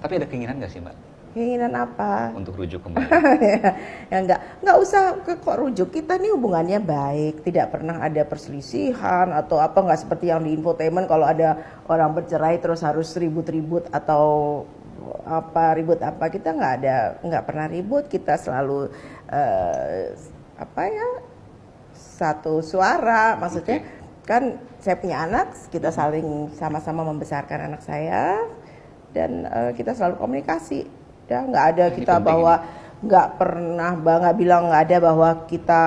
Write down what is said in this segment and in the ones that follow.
Tapi ada keinginan nggak sih Mbak Keinginan apa? untuk rujuk kembali? Ya nggak usah kok rujuk, kita nih hubungannya baik, tidak pernah ada perselisihan atau apa, nggak seperti yang di infotainment kalau ada orang bercerai terus harus ribut-ribut atau apa, ribut apa, kita nggak pernah ribut, kita selalu apa ya, satu suara, maksudnya kan saya punya anak, kita saling sama-sama membesarkan anak saya dan kita selalu komunikasi. Ya nggak ada Ini kita penting bahwa nggak pernah nggak bilang, nggak ada bahwa kita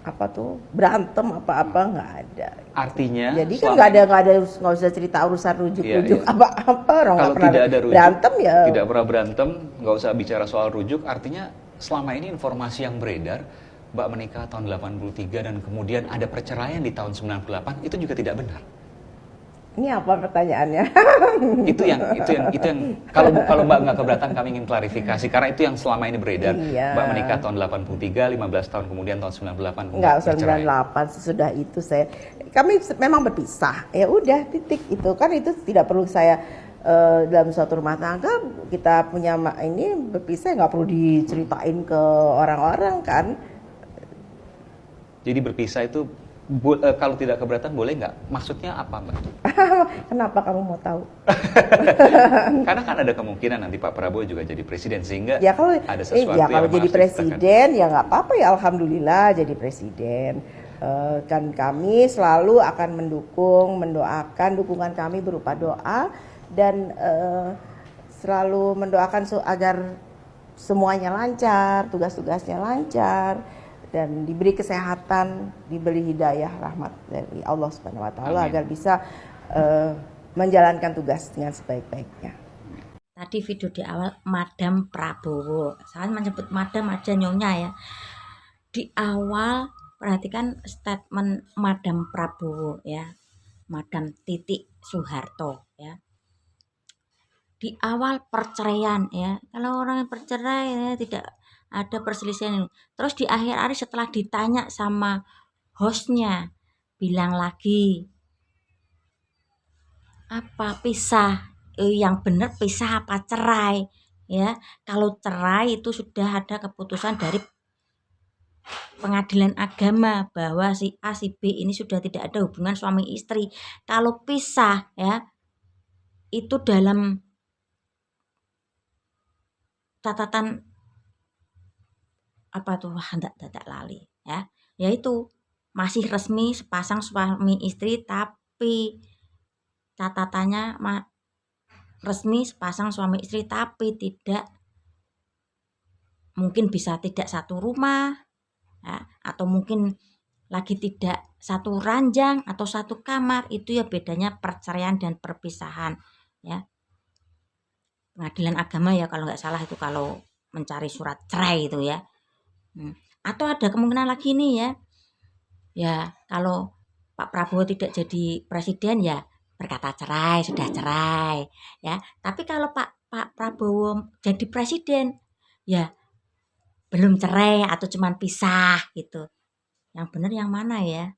apa tuh berantem apa-apa, nggak ada. Artinya Jadi kan selama nggak usah cerita urusan rujuk-rujuk Iya. apa-apa, orang nggak Kalau pernah tidak ada rujuk, berantem ya. tidak pernah berantem, nggak usah bicara soal rujuk. Artinya selama ini informasi yang beredar, Mbak menikah tahun 83 dan kemudian ada perceraian di tahun 98, itu juga tidak benar. Ini apa pertanyaannya? Itu yang kalau Mbak nggak keberatan, kami ingin klarifikasi karena itu yang selama ini beredar. Iya. Mbak menikah tahun 83, 15 tahun kemudian tahun 98 Enggak, bercerai. 98 sesudah itu kami memang berpisah. Ya udah, titik itu. Kan itu tidak perlu saya dalam suatu rumah tangga kita punya ini berpisah, nggak perlu diceritain ke orang-orang kan. Jadi berpisah itu kalau tidak keberatan boleh nggak? Maksudnya apa Mbak? Kenapa kamu mau tahu? Karena kan ada kemungkinan nanti Pak Prabowo juga jadi presiden sehingga Ya kalau ada sesuatu ya kalau yang jadi harus diceritakan. presiden ya nggak apa-apa ya, alhamdulillah jadi presiden. Kan kami selalu akan mendukung, mendoakan, dukungan kami berupa doa dan selalu mendoakan agar semuanya lancar, tugas-tugasnya lancar dan diberi kesehatan, diberi hidayah rahmat dari Allah Subhanahu wa taala agar bisa menjalankan tugas dengan sebaik-baiknya. Tadi video di awal Madam Prabowo, saya menyebut Madam aja nyonya ya. Di awal perhatikan statement Madam Prabowo ya, Madam Titik Soeharto ya. Di awal perceraian ya, kalau orang yang bercerai ya, tidak ada perselisihan. Terus di akhir-akhir setelah ditanya sama hostnya, bilang lagi apa pisah, yang benar pisah apa cerai ya. Kalau cerai itu sudah ada keputusan dari pengadilan agama bahwa si A si B ini sudah tidak ada hubungan suami istri. Kalau pisah ya itu dalam catatan apa tuh, tidak lali ya, yaitu masih resmi sepasang suami istri tapi catatannya resmi sepasang suami istri tapi tidak, mungkin bisa tidak satu rumah ya, atau mungkin lagi tidak satu ranjang atau satu kamar. Itu ya bedanya perceraian dan perpisahan ya. Pengadilan agama ya kalau nggak salah itu kalau mencari surat cerai itu ya. Atau ada kemungkinan lagi nih ya, ya kalau Pak Prabowo tidak jadi presiden ya berkata cerai, sudah cerai ya. Tapi kalau Pak Prabowo jadi presiden ya belum cerai atau cuman pisah gitu. Yang benar yang mana ya?